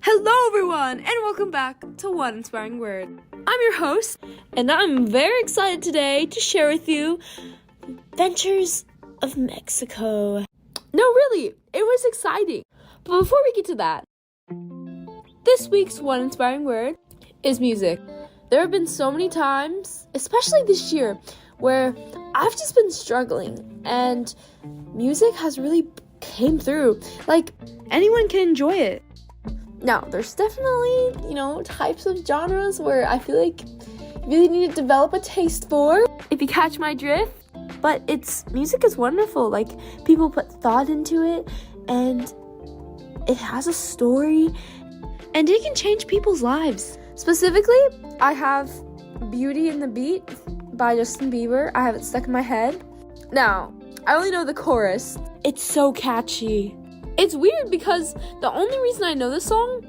Hello everyone, and welcome back to One Inspiring Word. I'm your host, and I'm very excited today to share with you the adventures of Mexico. No, really, it was exciting. But before we get to that, this week's One Inspiring Word is music. There have been so many times, especially this year, where I've just been struggling, and music has really came through. Like, anyone can enjoy it. Now, there's definitely, types of genres where I feel like you really need to develop a taste for, if you catch my drift. But music is wonderful. Like, people put thought into it, and it has a story, and it can change people's lives. Specifically, I have Beauty and the Beat by Justin Bieber. I have it stuck in my head. Now, I only know the chorus. It's so catchy. It's weird because the only reason I know this song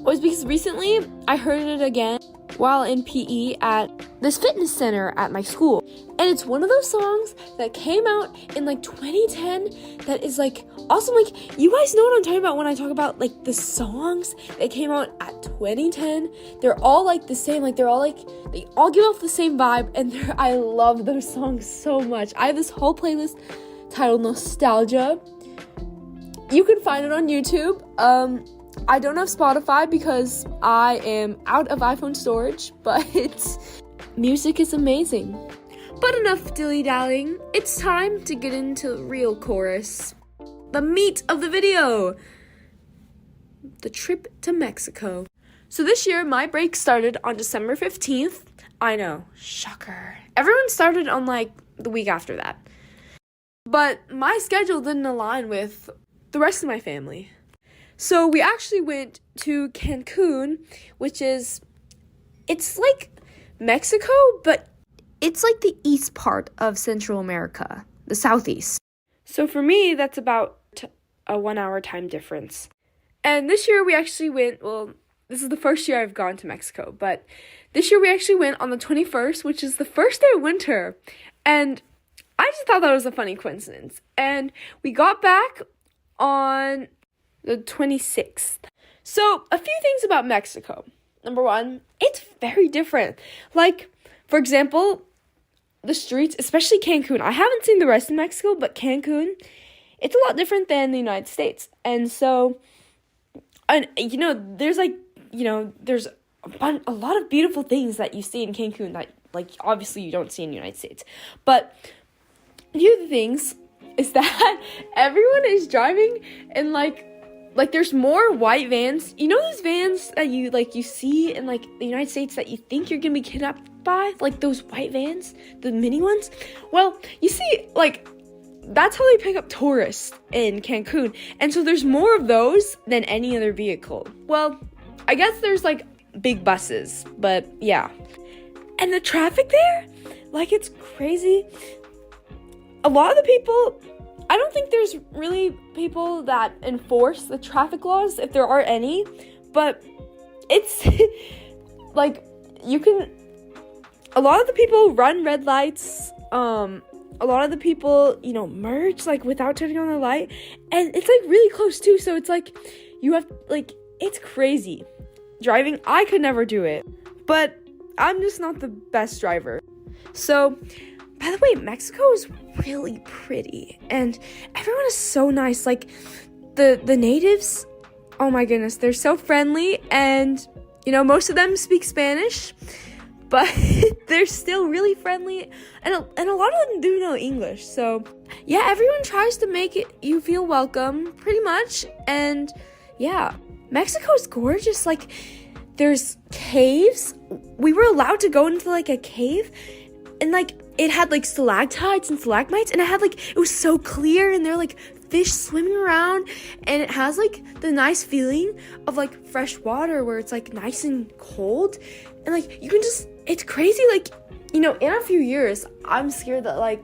was because recently I heard it again while in PE at this fitness center at my school. And it's one of those songs that came out in 2010 that is awesome. You guys know what I'm talking about when I talk about the songs that came out at 2010. They're all the same. They all give off the same vibe, and I love those songs so much. I have this whole playlist titled Nostalgia. You can find it on YouTube. I don't have Spotify because I am out of iPhone storage, but music is amazing. But enough dilly-dallying. It's time to get into the real chorus. The meat of the video. The trip to Mexico. So this year, my break started on December 15th. I know, shocker. Everyone started on the week after that. But my schedule didn't align with the rest of my family. So we actually went to Cancun, which it's like Mexico, but it's the east part of Central America, the southeast. So for me, that's about a 1 hour time difference. And this year we actually went, this is the first year I've gone to Mexico, but this year we actually went on the 21st, which is the first day of winter. And I just thought that was a funny coincidence. And we got back on the 26th. So, a few things about Mexico. Number one, it's very different. For example, the streets, especially Cancun. I haven't seen the rest of Mexico, but Cancun, it's a lot different than the United States. And so, there's there's a lot of beautiful things that you see in Cancun that, obviously you don't see in the United States. But here are the things is that everyone is driving and there's more white vans. You know those vans that you see in the United States that you think you're gonna be kidnapped by? Those white vans, the mini ones? Well, you see, that's how they pick up tourists in Cancun. And so there's more of those than any other vehicle. Well, I guess there's big buses, but yeah. And the traffic there, it's crazy. A lot of the people, I don't think there's really people that enforce the traffic laws, if there are any, but it's, a lot of the people run red lights, a lot of the people, merge, without turning on the light, and it's, really close, too, so it's, you have, it's crazy. Driving, I could never do it, but I'm just not the best driver. So, by the way, Mexico is really pretty, and everyone is so nice. The natives, oh my goodness, they're so friendly, and, most of them speak Spanish, but they're still really friendly, and a lot of them do know English, so, yeah, everyone tries to make you feel welcome, pretty much, and, yeah, Mexico is gorgeous. There's caves. We were allowed to go into, a cave, and, it had stalactites and stalagmites, and it was so clear, and there were fish swimming around, and it has the nice feeling of fresh water where it's nice and cold, and you can just, it's crazy. In a few years I'm scared that I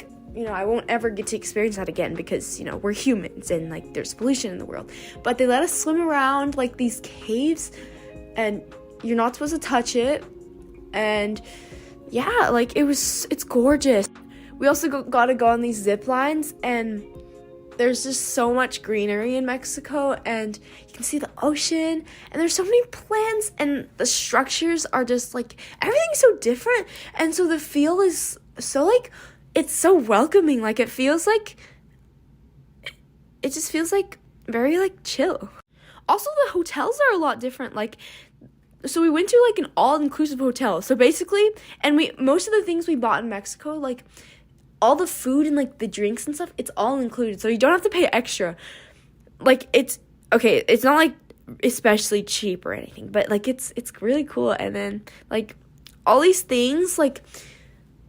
won't ever get to experience that again because we're humans and there's pollution in the world, but they let us swim around these caves, and you're not supposed to touch it, and yeah, it's gorgeous. We also got to go on these zip lines, and there's just so much greenery in Mexico, and you can see the ocean, and there's so many plants, and the structures are just like, everything's so different, and so the feel is so like, it's so welcoming. Like, it just feels like very like chill. Also, the hotels are a lot different. Like, so we went to like an all-inclusive hotel. So basically, and most of the things we bought in Mexico, like all the food and like the drinks and stuff, it's all included. So you don't have to pay extra. Like, it's not like especially cheap or anything, but like it's really cool. And then like all these things, like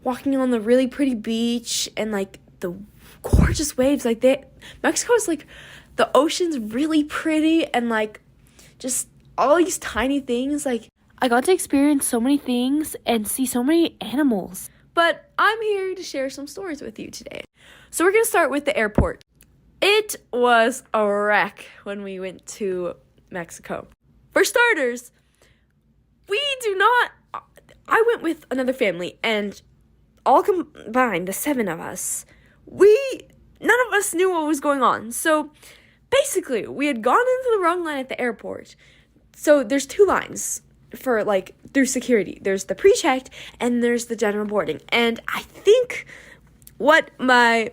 walking on the really pretty beach and like the gorgeous waves, like Mexico is like, the ocean's really pretty, and like just all these tiny things. Like, I got to experience so many things and see so many animals. But I'm here to share some stories with you today. So we're going to start with the airport. It was a wreck when we went to Mexico. For starters, I went with another family, and all combined, the 7 of us, none of us knew what was going on. So basically, we had gone into the wrong line at the airport. So there's 2 lines for like through security. There's the pre-checked and there's the general boarding. And I think what my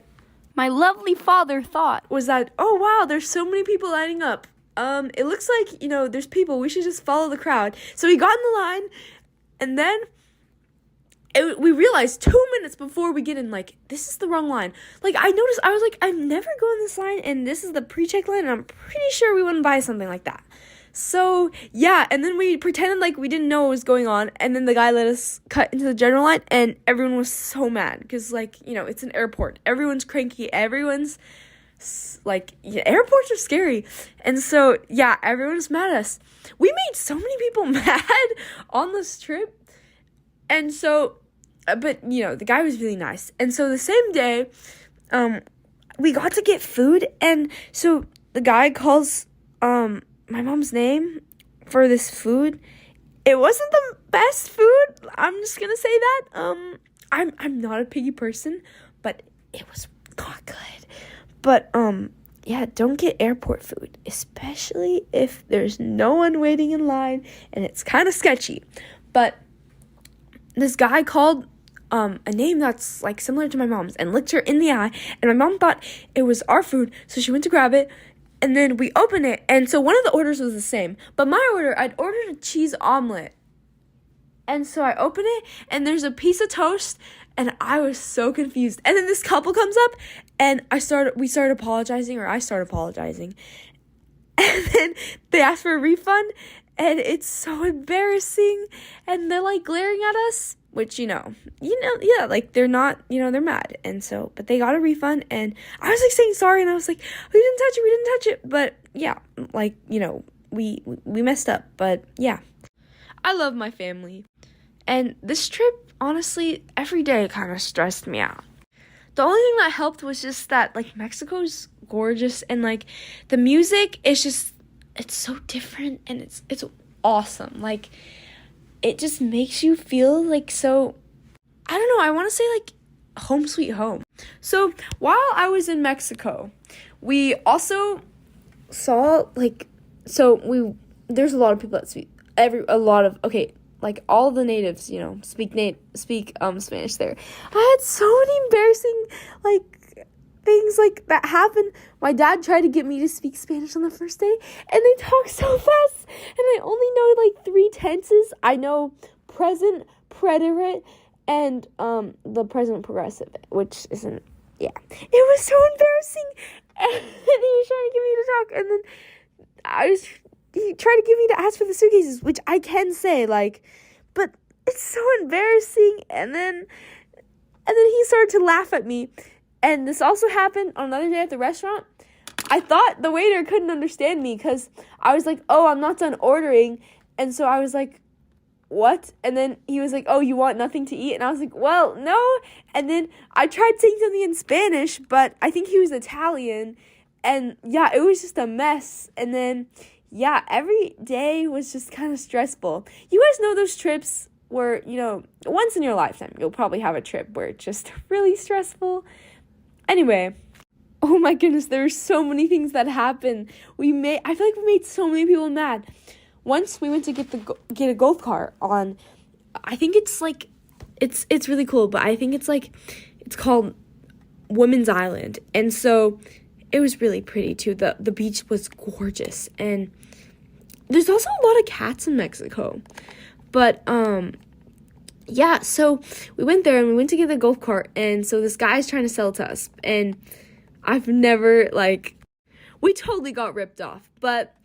lovely father thought was that, oh wow, there's so many people lining up. It looks like, there's people. We should just follow the crowd. So we got in the line, and then we realized 2 minutes before we get in, like, this is the wrong line. Like, I noticed, I was like, I've never gone this line, and this is the pre-check line, and I'm pretty sure we wouldn't buy something like that. So, yeah, and then we pretended like we didn't know what was going on, and then the guy let us cut into the general line, and everyone was so mad, because, like, it's an airport. Everyone's cranky. Everyone's, like, airports are scary. And so, yeah, everyone's mad at us. We made so many people mad on this trip, and so, but, the guy was really nice. And so the same day, we got to get food, and so the guy calls, my mom's name for this food. It wasn't the best food. I'm just gonna say that. I'm not a picky person, but it was not good. But yeah, don't get airport food, especially if there's no one waiting in line and it's kind of sketchy. But this guy called a name that's like similar to my mom's and looked her in the eye, and my mom thought it was our food, so she went to grab it. And then we opened it, and so one of the orders was the same. But my order, I'd ordered a cheese omelet. And so I open it, and there's a piece of toast, and I was so confused. And then this couple comes up, and I started apologizing. And then they asked for a refund, and it's so embarrassing. And they're, like, glaring at us, which, yeah, like, they're not, they're mad. And so, but they got a refund, and I was, like, saying sorry, and I was like, we didn't touch it. But, yeah, like, we messed up. But, yeah, I love my family. And this trip, honestly, every day kind of stressed me out. The only thing that helped was just that, like, Mexico's gorgeous, and, like, the music is just, it's so different, and it's awesome. Like, it just makes you feel like so, I don't know, I want to say like home sweet home. So while I was in Mexico, we also saw there's a lot of people that speak like all the natives, speak Spanish there. I had so many embarrassing like things like that happen. My dad tried to get me to speak Spanish on the first day, and they talk so fast, and I only know like 3 tenses. I know present, preterite, and the present progressive, which isn't, yeah. It was so embarrassing, and he was trying to get me to talk, and then he tried to get me to ask for the suitcases, which I can say, like, but it's so embarrassing, and then he started to laugh at me. And this also happened on another day at the restaurant. I thought the waiter couldn't understand me because I was like, oh, I'm not done ordering. And so I was like, what? And then he was like, oh, you want nothing to eat? And I was like, well, no. And then I tried saying something in Spanish, but I think he was Italian. And yeah, it was just a mess. And then, yeah, every day was just kind of stressful. You guys know those trips where, once in your lifetime, you'll probably have a trip where it's just really stressful. Anyway, Oh my goodness, there were so many things that happened. I feel like we made so many people mad. Once we went to get a golf cart on, I think it's like, it's really cool, but I think it's called Women's Island. And so it was really pretty too. The beach was gorgeous. And there's also a lot of cats in Mexico. But, yeah, so we went there and we went to get the golf cart. And so this guy's trying to sell it to us. And I've never, we totally got ripped off. But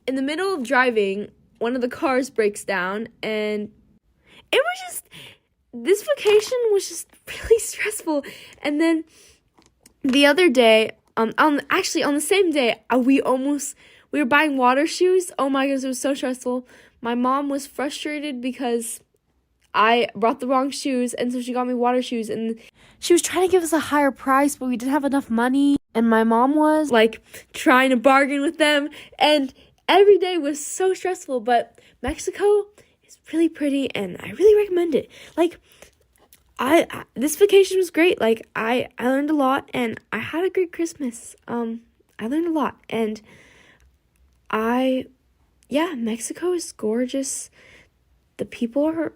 in the middle of driving, one of the cars breaks down. And this vacation was just really stressful. And then the other day, on the same day, we were buying water shoes. Oh my goodness, it was so stressful. My mom was frustrated because I brought the wrong shoes, and so she got me water shoes, and she was trying to give us a higher price, but we didn't have enough money, and my mom was, trying to bargain with them, and every day was so stressful, but Mexico is really pretty, and I really recommend it. This vacation was great. I learned a lot, and I had a great Christmas. I learned a lot, and Mexico is gorgeous. The people are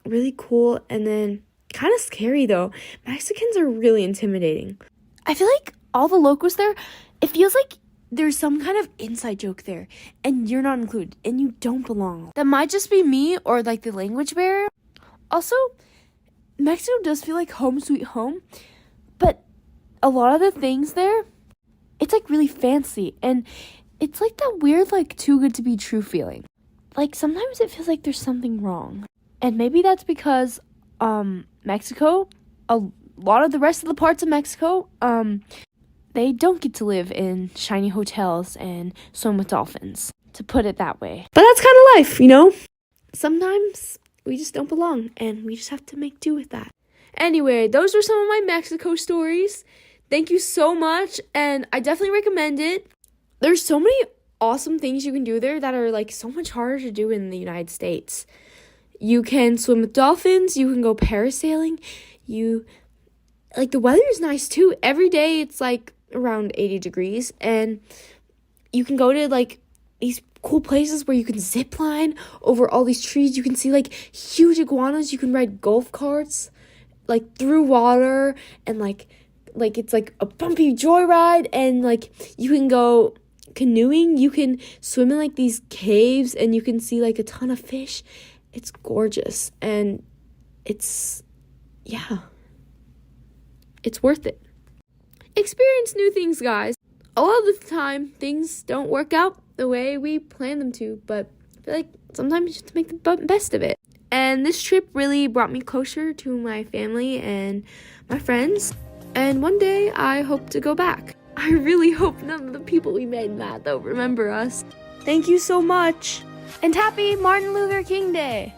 really cool, and then kind of scary, though. Mexicans are really intimidating. I feel like all the locals there, it feels like there's some kind of inside joke there, and you're not included, and you don't belong. That might just be me or, the language barrier. Also, Mexico does feel like home sweet home, but a lot of the things there, it's, really fancy, and it's, that weird, too good to be true feeling. Sometimes it feels like there's something wrong. And maybe that's because, Mexico, a lot of the rest of the parts of Mexico, they don't get to live in shiny hotels and swim with dolphins, to put it that way. But that's kind of life, you know? Sometimes we just don't belong, and we just have to make do with that. Anyway, those were some of my Mexico stories. Thank you so much, and I definitely recommend it. There's so many awesome things you can do there that are, so much harder to do in the United States. You can swim with dolphins, you can go parasailing, the weather is nice too. Every day it's, around 80 degrees, and you can go to, these cool places where you can zip line over all these trees. You can see, huge iguanas. You can ride golf carts, through water, and, it's, a bumpy joyride, and, you can go canoeing. You can swim in, these caves, and you can see, a ton of fish. It's gorgeous, and it's worth it. Experience new things, guys. A lot of the time, things don't work out the way we plan them to, but I feel like sometimes you have to make the best of it. And this trip really brought me closer to my family and my friends, and one day I hope to go back. I really hope none of the people we made mad, though, remember us. Thank you so much, and happy Martin Luther King Day!